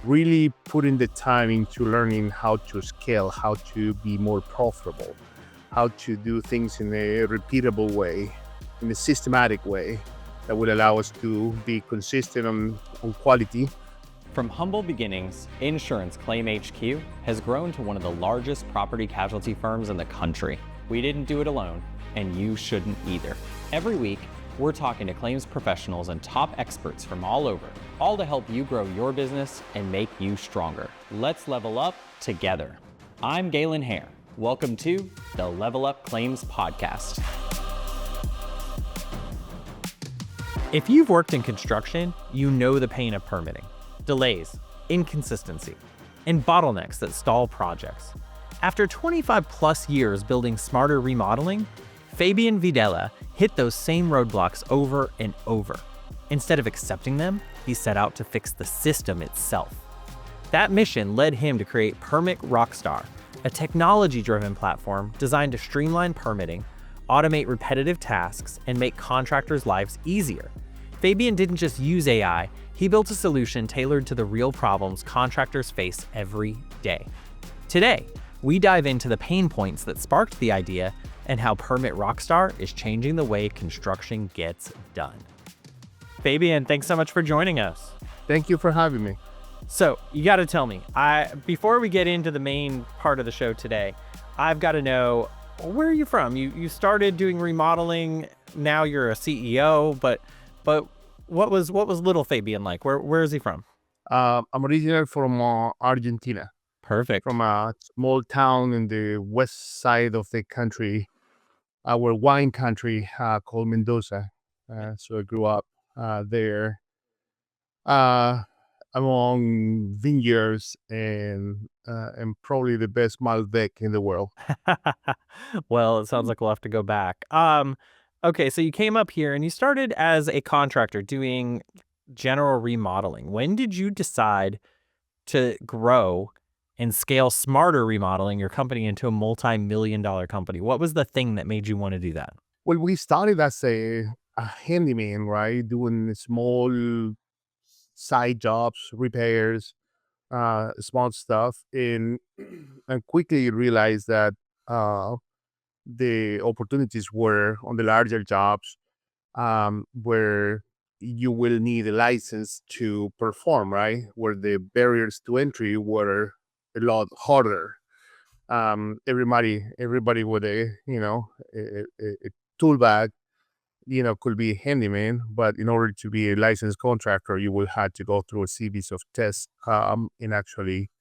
really putting the time into learning how to scale, how to be more profitable, how to do things in a repeatable way, in a systematic way that will allow us to be consistent on quality. From humble beginnings, Insurance Claim HQ has grown to one of the largest property casualty firms in the country. We didn't do it alone, and you shouldn't either. Every week, we're talking to claims professionals and top experts from all over, all to help you grow your business and make you stronger. Let's level up together. I'm Galen Hare. Welcome to the Level Up Claims Podcast. If you've worked in construction, you know the pain of permitting. Delays, inconsistency, and bottlenecks that stall projects. After 25 plus years building smarter remodeling, Fabian Videla hit those same roadblocks over and over. Instead of accepting them, he set out to fix the system itself. That mission led him to create Rockstar, a technology-driven platform designed to streamline permitting, automate repetitive tasks, and make contractors' lives easier. Fabian didn't just use AI, he built a solution tailored to the real problems contractors face every day. Today, we dive into the pain points that sparked the idea and how Rockstar is changing the way construction gets done. Fabian, thanks so much for joining us. Thank you for having me. So you got to tell me, before we get into the main part of the show today, I've got to know, where are you from? You started doing remodeling, now you're a CEO, but what was little Fabian like? Where is he from? I'm originally from Argentina. Perfect. From a small town in the west side of the country, our wine country called Mendoza. So I grew up there among vineyards and probably the best Malbec in the world. Well, it sounds like we'll have to go back. Okay, so you came up here and you started as a contractor doing general remodeling. When did you decide to grow and scale smarter remodeling your company into a multi-million-dollar company? What was the thing that made you want to do that? Well, we started as a handyman, right? Doing small side jobs, repairs, small stuff. And quickly realized that the opportunities were on the larger jobs, where you will need a license to perform, right? Where the barriers to entry were a lot harder. Everybody with a tool bag, could be a handyman, but in order to be a licensed contractor, you will have to go through a series of tests, and actually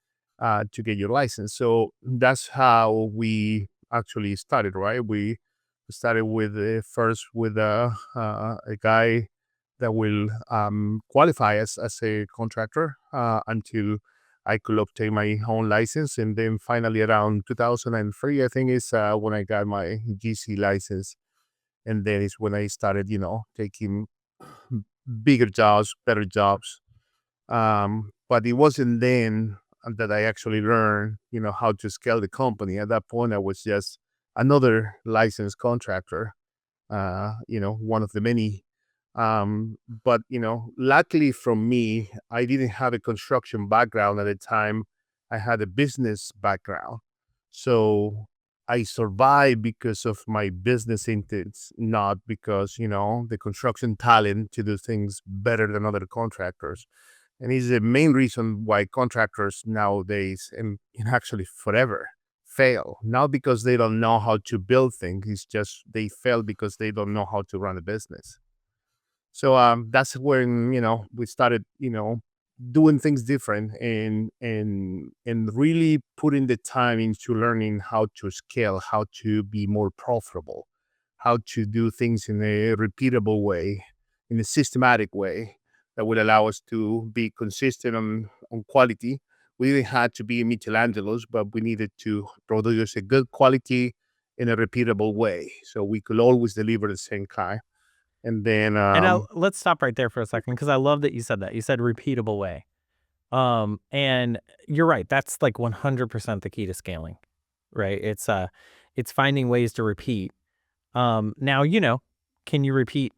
to get your license. So that's how we actually started, right? We started with first with a guy that will qualify as a contractor until I could obtain my own license. And then finally around 2003, I think is when I got my GC license. And then it's when I started, taking bigger jobs, better jobs. But it wasn't then that I actually learned, how to scale the company. At that point, I was just another licensed contractor, one of the many. But, luckily from me, I didn't have a construction background at the time. I had a business background. So I survived because of my business intents, not because, the construction talent to do things better than other contractors. And it's the main reason why contractors nowadays, and actually forever, fail. Not because they don't know how to build things, it's just they fail because they don't know how to run a business. So that's when, we started, doing things different and really putting the time into learning how to scale, how to be more profitable, how to do things in a repeatable way, in a systematic way that will allow us to be consistent on quality. We didn't have to be Michelangelo's, but we needed to produce a good quality in a repeatable way. So we could always deliver the same kind. And then And let's stop right there for a second, because I love that you said that. You said repeatable way. And you're right. That's like 100% the key to scaling, right? It's finding ways to repeat. Now, can you repeat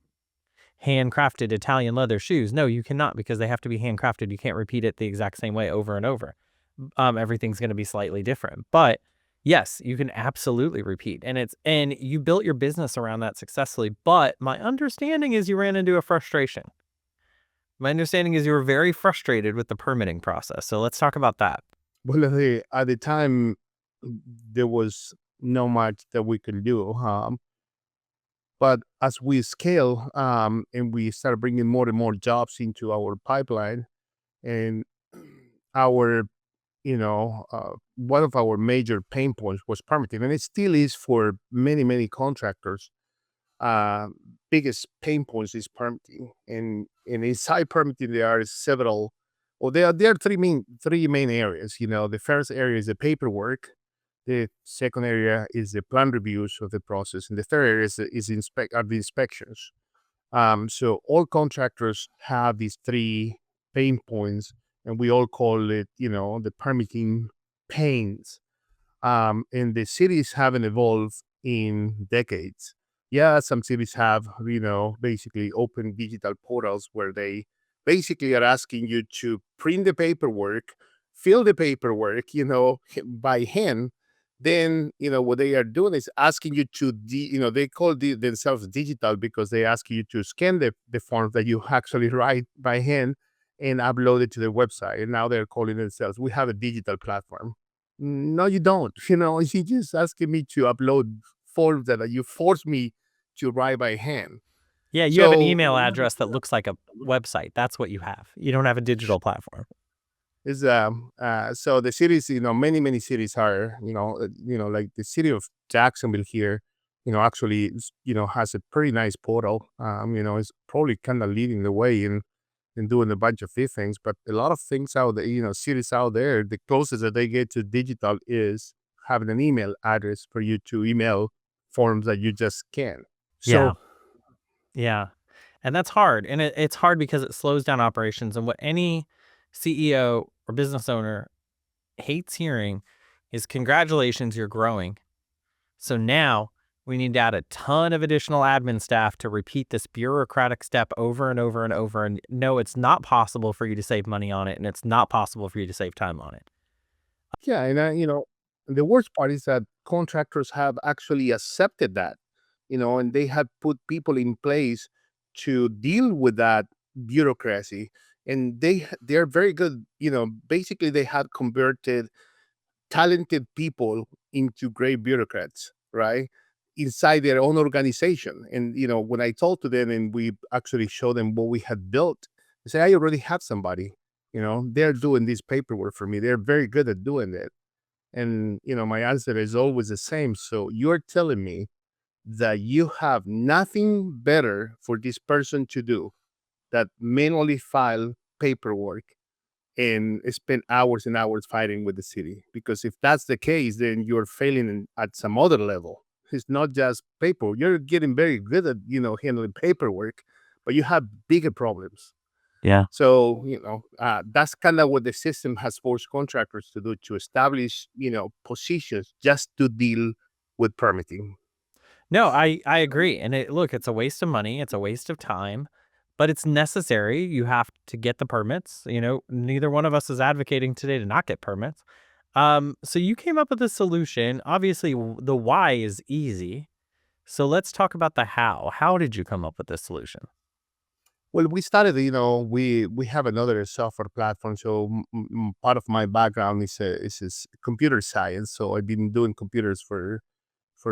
handcrafted Italian leather shoes. No, you cannot, because they have to be handcrafted. You can't repeat it the exact same way over and over. Everything's going to be slightly different. But yes, you can absolutely repeat. And you built your business around that successfully. But my understanding is you ran into a frustration. My understanding is you were very frustrated with the permitting process. So let's talk about that. Well, at the time, there was not much that we could do. But as we scale, and we start bringing more and more jobs into our pipeline, and our, one of our major pain points was permitting, and it still is for many, many contractors. uh, Biggest pain points is permitting, and inside permitting there are several. Well, there are three main areas. The first area is the paperwork. The second area is the plan reviews of the process, and the third area are the inspections. So all contractors have these three pain points, and we all call it, the permitting pains. And the cities haven't evolved in decades. Yeah, some cities have, basically open digital portals where they basically are asking you to print the paperwork, fill the paperwork, by hand. Then, what they are doing is asking you to, they call themselves digital because they ask you to scan the forms that you actually write by hand and upload it to their website. And now they're calling themselves, we have a digital platform. No, you don't. You just asking me to upload forms that you force me to write by hand. Yeah, you have an So email address that looks like a website. That's what you have. You don't have a digital platform. is so the cities, many cities are, like the city of Jacksonville here, actually, has a pretty nice portal. It's probably kind of leading the way in doing a bunch of these things. But a lot of things out there, cities out there, the closest that they get to digital is having an email address for you to email forms that you just can. Yeah. So Yeah. And that's hard. And it's hard because it slows down operations. And what any CEO or business owner hates hearing is, congratulations, you're growing. So now we need to add a ton of additional admin staff to repeat this bureaucratic step over and over and over. And no, it's not possible for you to save money on it. And it's not possible for you to save time on it. yeah, and the worst part is that contractors have actually accepted that, and they have put people in place to deal with that bureaucracy, and they're very good. Basically, they have converted talented people into great bureaucrats, right? Inside their own organization. And, when I talked to them and we actually showed them what we had built, they say, I already have somebody, they're doing this paperwork for me. They're very good at doing it. And, my answer is always the same. So you're telling me that you have nothing better for this person to do that manually file paperwork and spend hours and hours fighting with the city. Because if that's the case, then you're failing at some other level. It's not just paper. You're getting very good at, handling paperwork, but you have bigger problems. Yeah. So, that's kind of what the system has forced contractors to do, to establish, positions just to deal with permitting. No, I agree. And look, it's a waste of money, it's a waste of time, but it's necessary. You have to get the permits. Neither one of us is advocating today to not get permits. So you came up with a solution. Obviously, the why is easy. So let's talk about the how. How did you come up with this solution? Well, we started, we have another software platform. So part of my background is computer science. So I've been doing computers for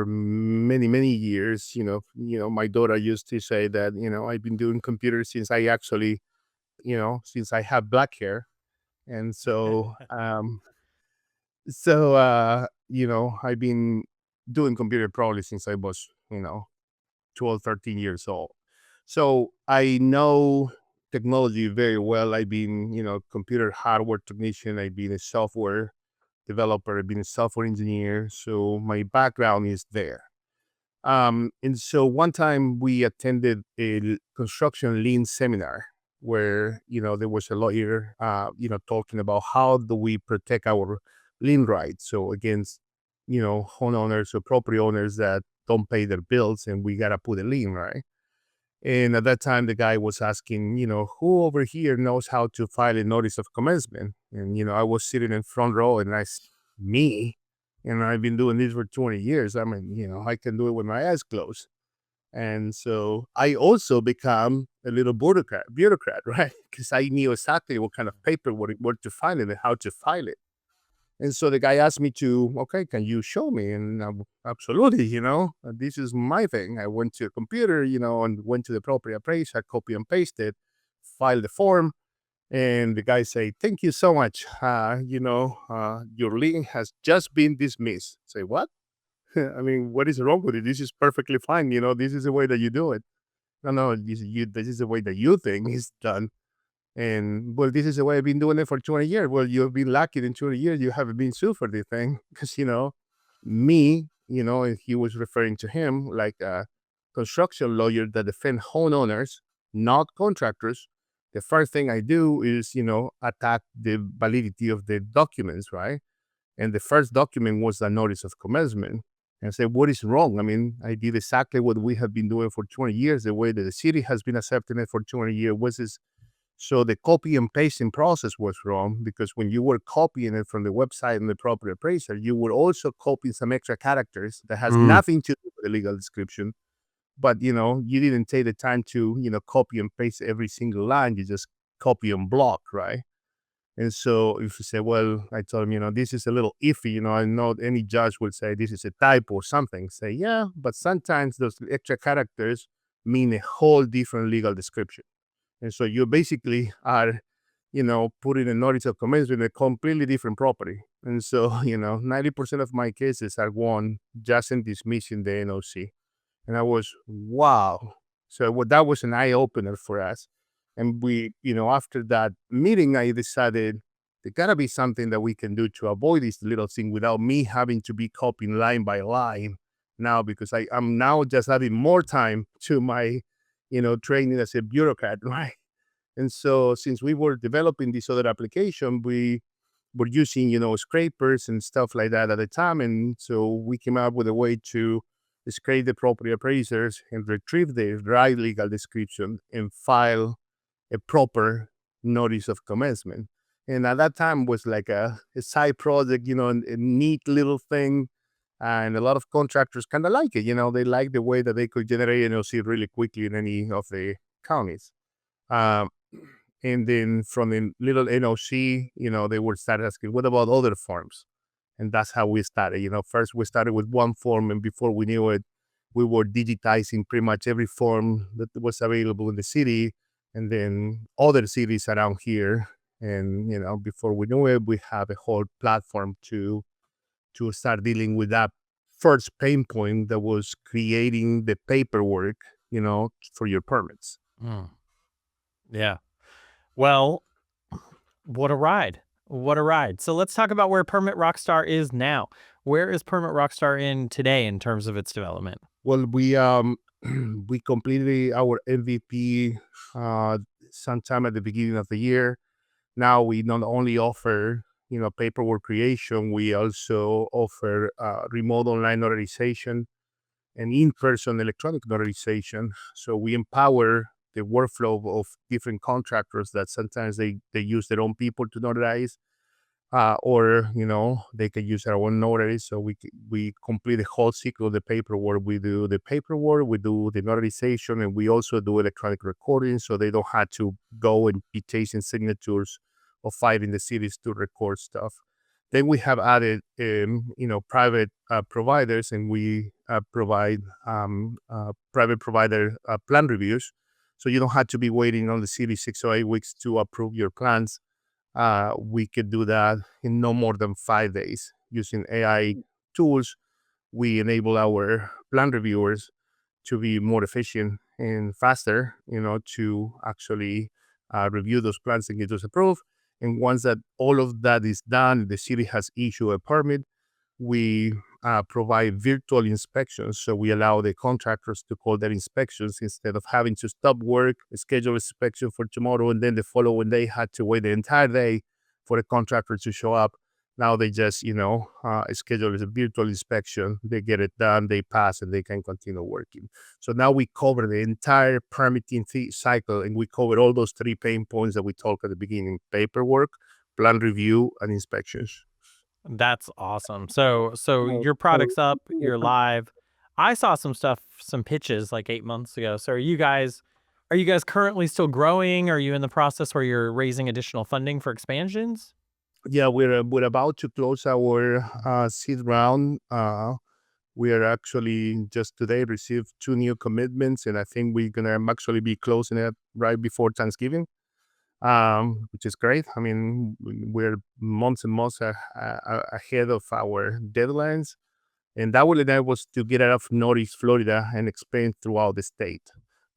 many years. My daughter used to say that, I've been doing computers since I actually, since I have black hair. And I've been doing computer probably since I was, 12, 13 years old. So I know technology very well. I've been, computer hardware technician. I've been a software developer. I've been a software engineer. So my background is there. And so one time we attended a construction lean seminar where, there was a lawyer, talking about how do we protect our lien rights. So against, homeowners or property owners that don't pay their bills and we got to put a lien, right? And at that time, the guy was asking, who over here knows how to file a notice of commencement? And, I was sitting in front row and me, and I've been doing this for 20 years. I mean, I can do it with my eyes closed. And so I also become a little bureaucrat, right? Because I knew exactly what kind of paper, where to find it and how to file it. And so the guy asked me to, okay, can you show me? And absolutely, this is my thing. I went to a computer, and went to the appropriate place. I copy and pasted, filed the form, and the guy say, thank you so much. Your lien has just been dismissed. Say, what? I mean, what is wrong with it? This is perfectly fine. This is the way that you do it. No, no, this is the way that you think is done. And well, this is the way I've been doing it for 20 years. Well, you've been lucky in 20 years you haven't been sued for this thing. Because, and he was referring to him like a construction lawyer that defend homeowners, not contractors. The first thing I do is, attack the validity of the documents, right? And the first document was a notice of commencement. And I said, what is wrong? I mean, I did exactly what we have been doing for 20 years, the way that the city has been accepting it for 20 years. So the copy and pasting process was wrong because when you were copying it from the website and the proper appraiser, you were also copying some extra characters that has Mm. nothing to do with the legal description. But you didn't take the time to copy and paste every single line. You just copy and block, right? And so if you say, well, I told him, this is a little iffy, I know any judge would say this is a typo or something. Say, yeah, but sometimes those extra characters mean a whole different legal description. And so you basically are, putting a notice of commencement in a completely different property. And so, 90% of my cases are won just in dismissing the NOC. And I was, wow. So that was an eye opener for us. And we, after that meeting, I decided there gotta be something that we can do to avoid this little thing without me having to be copying line by line now, because I'm now just adding more time to my, training as a bureaucrat, right? And so since we were developing this other application, we were using, scrapers and stuff like that at the time. And so we came up with a way to scrape the property appraisers and retrieve the right legal description and file a proper notice of commencement. And at that time was like a side project, a neat little thing. And a lot of contractors kind of like it. They like the way that they could generate NOC really quickly in any of the counties. Um, and then from the little NOC, they would start asking, what about other forms? And that's how we started. First we started with one form, and before we knew it, we were digitizing pretty much every form that was available in the city, and then other cities around here. And before we knew it, we have a whole platform to start dealing with that first pain point that was creating the paperwork, for your permits. Mm. Yeah. Well, what a ride. What a ride. So let's talk about where Permit Rockstar is now. Where is Permit Rockstar in today in terms of its development? Well, we we completed our MVP sometime at the beginning of the year. Now we not only offer paperwork creation, we also offer remote online notarization and in-person electronic notarization. So we empower the workflow of different contractors that sometimes they use their own people to notarize, or they can use our own notary. So we complete the whole cycle of the paperwork. We do the paperwork, we do the notarization, and we also do electronic recording, so they don't have to go and be chasing signatures or fighting the cities to record stuff. Then we have added private providers, and we provide private provider plan reviews, so you don't have to be waiting on the city 6 or 8 weeks to approve your plans. We could do that in no more than 5 days using AI tools. We enable our plan reviewers to be more efficient and faster, to actually review those plans and get those approved. And once that all of that is done, the city has issued a permit. We provide virtual inspections. So we allow the contractors to call their inspections instead of having to stop work, schedule inspection for tomorrow, and then the following day had to wait the entire day for the contractor to show up. Now they just, schedule a virtual inspection. They get it done, they pass, and they can continue working. So now we cover the entire permitting cycle, and we cover all those three pain points that we talked at the beginning: paperwork, plan review, and inspections. That's awesome. So your product's up, you're live. I saw some stuff, some pitches like 8 months ago. So are you guys currently still growing? Are you in the process where you're raising additional funding for expansions? Yeah, we're about to close our seed round. We are actually just today received two new commitments, and I think we're gonna actually be closing it right before Thanksgiving, which is great. I mean, we're months and months ahead of our deadlines, and that will enable us to get out of Northeast Florida and expand throughout the state.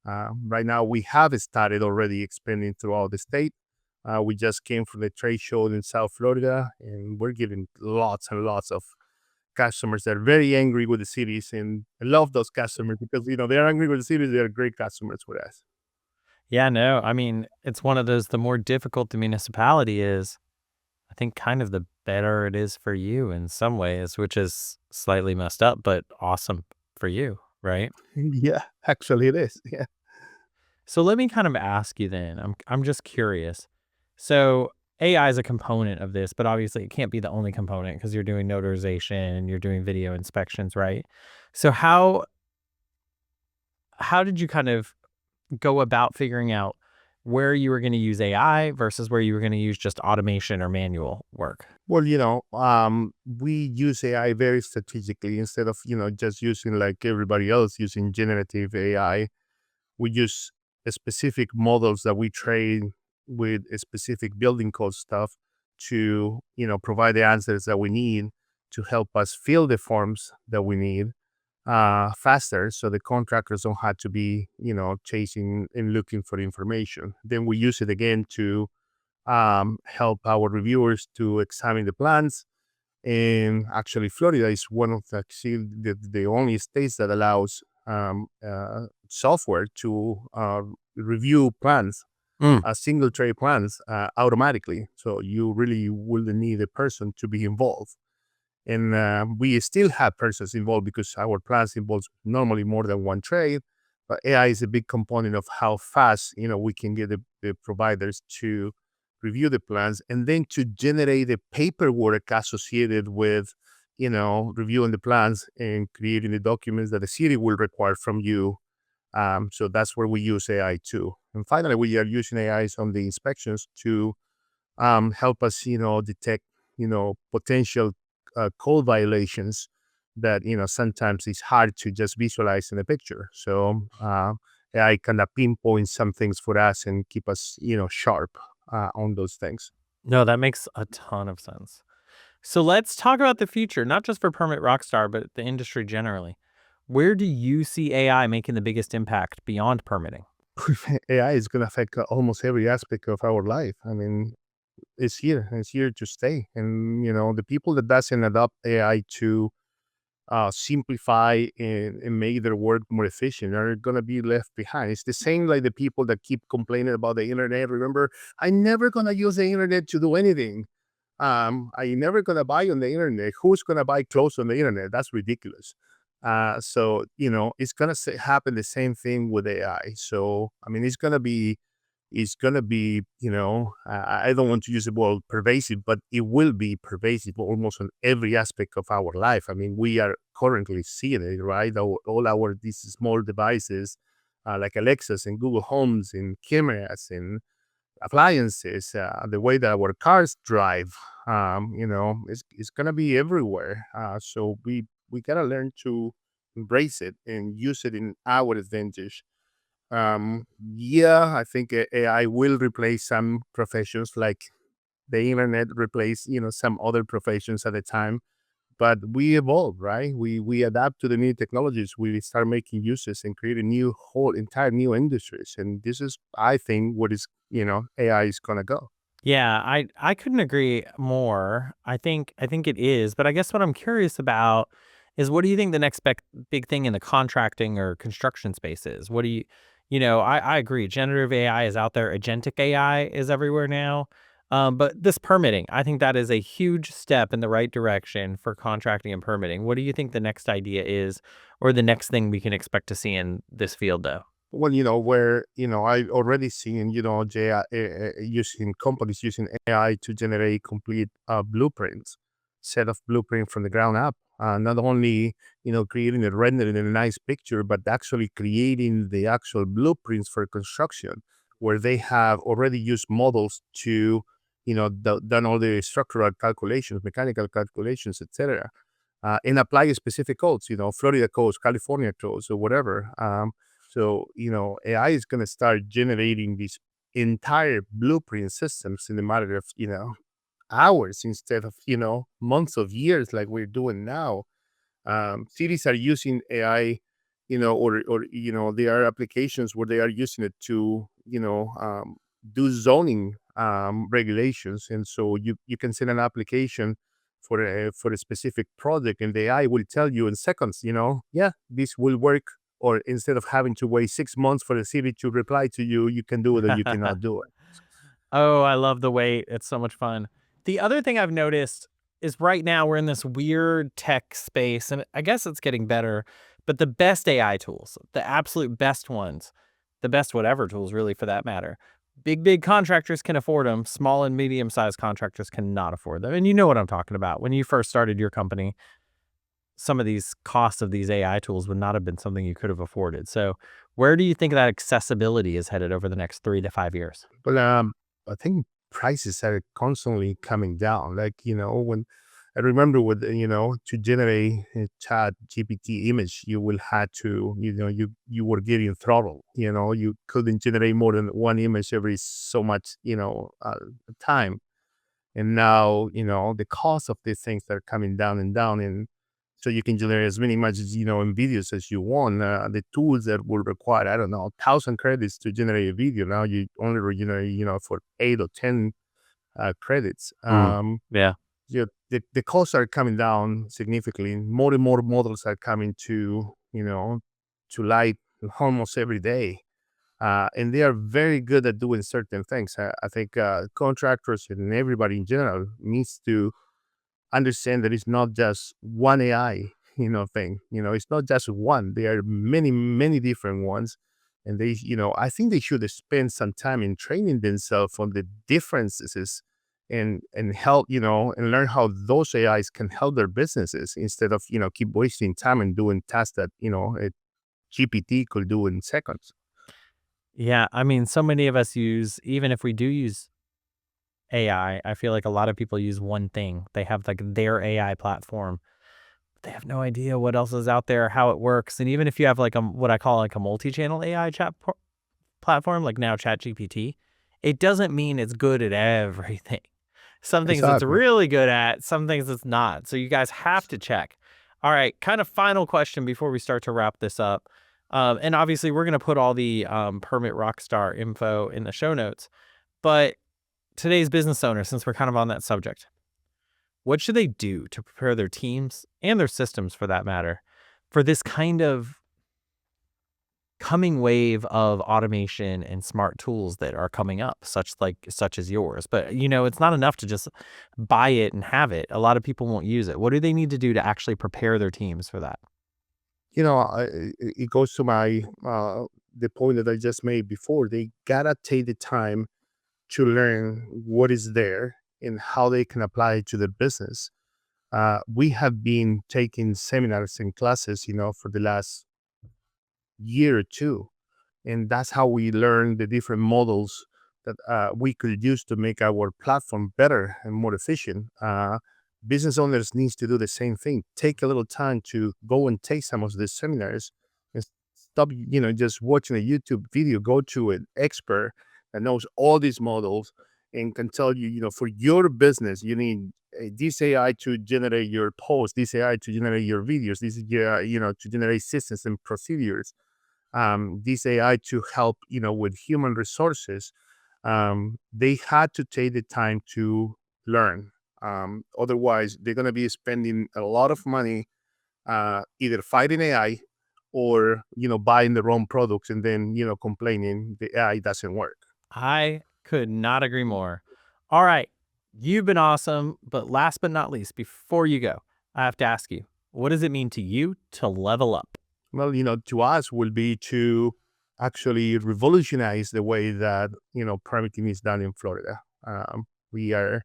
Right now, we have started already expanding throughout the state. We just came from the trade show in South Florida, and we're getting lots and lots of customers that are very angry with the cities, and I love those customers because they're angry with the cities. They're great customers for us. Yeah, no. I mean, it's one of those, the more difficult the municipality is, I think kind of the better it is for you in some ways, which is slightly messed up, but awesome for you, right? Yeah, actually, it is. Yeah. So let me kind of ask you then. I'm just curious. So AI is a component of this, but obviously it can't be the only component because you're doing notarization, you're doing video inspections, right? So how did you kind of go about figuring out where you were going to use AI versus where you were going to use just automation or manual work? Well, we use AI very strategically instead of just using like everybody else using generative AI. We use specific models that we train with a specific building code stuff to provide the answers that we need to help us fill the forms that we need faster, so the contractors don't have to be chasing and looking for information. Then we use it again to help our reviewers to examine the plans. And actually, Florida is one of the only states that allows software to review plans, Mm. single tray plans, automatically. So you really wouldn't need a person to be involved. And we still have persons involved because our plans involves normally more than one trade. But AI is a big component of how fast we can get the providers to review the plans and then to generate the paperwork associated with reviewing the plans and creating the documents that the city will require from you. So that's where we use AI too. And finally, we are using AIs on the inspections to help us, detect, potential code violations that, sometimes it's hard to just visualize in a picture. So AI kind of pinpoint some things for us and keep us, sharp on those things. No, that makes a ton of sense. So let's talk about the future, not just for Permit Rockstar, but the industry generally. Where do you see AI making the biggest impact beyond permitting? AI is going to affect almost every aspect of our life. I mean, it's here to stay. And, the people that doesn't adopt AI to simplify and make their work more efficient are going to be left behind. It's the same like the people that keep complaining about the internet. Remember, I'm never going to use the internet to do anything. I never going to buy on the internet. Who's going to buy clothes on the internet? That's ridiculous. So, it's going to happen the same thing with AI. So, I mean, it's gonna be, I don't want to use the word pervasive, but it will be pervasive almost on every aspect of our life. I mean, we are currently seeing it, right? All our these small devices, like Alexas and Google Homes and cameras and appliances, the way that our cars drive, it's gonna be everywhere. So we gotta learn to embrace it and use it in our advantage. Yeah, I think AI will replace some professions, like the internet replace some other professions at the time. But we evolve, right? We adapt to the new technologies. We start making uses and creating new whole entire new industries. And this is, I think, what is AI is gonna go. Yeah, I couldn't agree more. I think it is, but I guess what I'm curious about is what do you think the next big thing in the contracting or construction space is? What do you, I agree. Generative AI is out there. Agentic AI is everywhere now. But this permitting, I think that is a huge step in the right direction for contracting and permitting. What do you think the next idea is, or the next thing we can expect to see in this field, though? Well, where, I already seen, using companies using AI to generate complete blueprints, set of blueprint from the ground up. Not only, creating and rendering a nice picture, but actually creating the actual blueprints for construction, where they have already used models to, done all the structural calculations, mechanical calculations, etc. And apply specific codes, Florida codes, California codes, or whatever. So, AI is going to start generating these entire blueprint systems in a matter of, hours instead of, months of years like we're doing now. Cities are using AI, there are applications where they are using it to, do zoning regulations. And so you can send an application for a specific project, and the AI will tell you in seconds, yeah, this will work. Or instead of having to wait 6 months for the city to reply to you, you can do it or you cannot do it. Oh, I love the wait. It's so much fun. The other thing I've noticed is right now we're in this weird tech space, and I guess it's getting better, but the best AI tools, the absolute best ones, the best whatever tools, really, for that matter, big contractors can afford them. Small and medium-sized contractors cannot afford them. And you know what I'm talking about. When you first started your company, some of these costs of these AI tools would not have been something you could have afforded. So where do you think that accessibility is headed over the next 3 to 5 years? But I think prices are constantly coming down. Like, when I remember with, to generate a chat GPT image, you will had to, you were getting throttle, you couldn't generate more than one image every so much, time. And now, the cost of these things are coming down and down. And so you can generate as many images, and videos as you want. The tools that will require, I don't know, 1,000 credits to generate a video. Now you only regenerate, for 8 or 10 credits. Mm, yeah. The costs are coming down significantly. More and more models are coming to light almost every day. And they are very good at doing certain things. I think contractors and everybody in general needs to understand that it's not just one AI, thing. It's not just one. There are many, many different ones. And they, I think they should spend some time in training themselves on the differences and help, and learn how those AIs can help their businesses instead of, keep wasting time and doing tasks that, a GPT could do in seconds. Yeah, I mean, so many of us use, even if we do use AI, I feel like a lot of people use one thing. They have like their AI platform. They have no idea what else is out there, how it works. And even if you have like what I call like a multi-channel AI platform, like now ChatGPT, it doesn't mean it's good at everything. Some things it's Exactly. really good at, some things it's not. So you guys have to check. All right, kind of final question before we start to wrap this up. And obviously, we're going to put all the Permit Rockstar info in the show notes. But today's business owner, since we're kind of on that subject, what should they do to prepare their teams and their systems, for that matter, for this kind of coming wave of automation and smart tools that are coming up, such as yours? But it's not enough to just buy it and have it. A lot of people won't use it. What do they need to do to actually prepare their teams for that? It goes to my the point that I just made before. They gotta take the time to learn what is there and how they can apply it to their business. We have been taking seminars and classes, for the last year or two, and that's how we learn the different models that we could use to make our platform better and more efficient. Business owners needs to do the same thing. Take a little time to go and take some of these seminars and stop, just watching a YouTube video. Go to an expert that knows all these models and can tell you, for your business, you need this AI to generate your posts, this AI to generate your videos, this to generate systems and procedures, this AI to help, with human resources. They had to take the time to learn. Otherwise, they're going to be spending a lot of money either fighting AI or, buying the wrong products and then, complaining the AI doesn't work. I could not agree more. All right. You've been awesome. But last but not least, before you go, I have to ask you, what does it mean to you to level up? Well, to us will be to actually revolutionize the way that, permitting is done in Florida. We are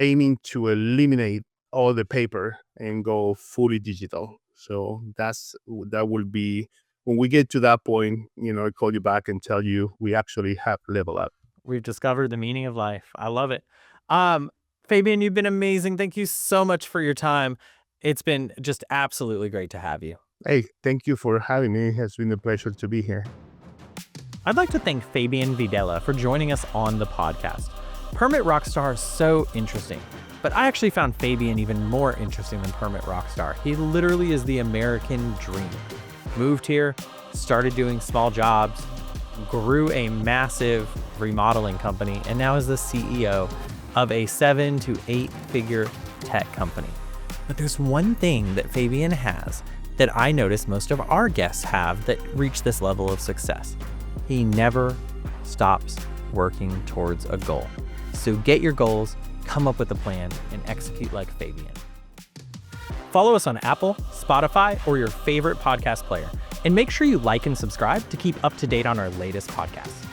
aiming to eliminate all the paper and go fully digital. So that will be when we get to that point, I call you back and tell you we actually have level up. We've discovered the meaning of life. I love it. Um, Fabian, you've been amazing. Thank you so much for your time. It's been just absolutely great to have you. Hey, thank you for having me. It has been a pleasure to be here. I'd like to thank Fabian Videla for joining us on the podcast. Permit Rockstar is so interesting, but I actually found Fabian even more interesting than Permit Rockstar. He literally is the American dream. Moved here, started doing small jobs, grew a massive remodeling company, and now is the CEO of a 7 to 8 figure tech company. But there's one thing that Fabian has that I notice most of our guests have that reach this level of success. He never stops working towards a goal. So get your goals, come up with a plan, and execute like Fabian. Follow us on Apple, Spotify, or your favorite podcast player. And make sure you like and subscribe to keep up to date on our latest podcasts.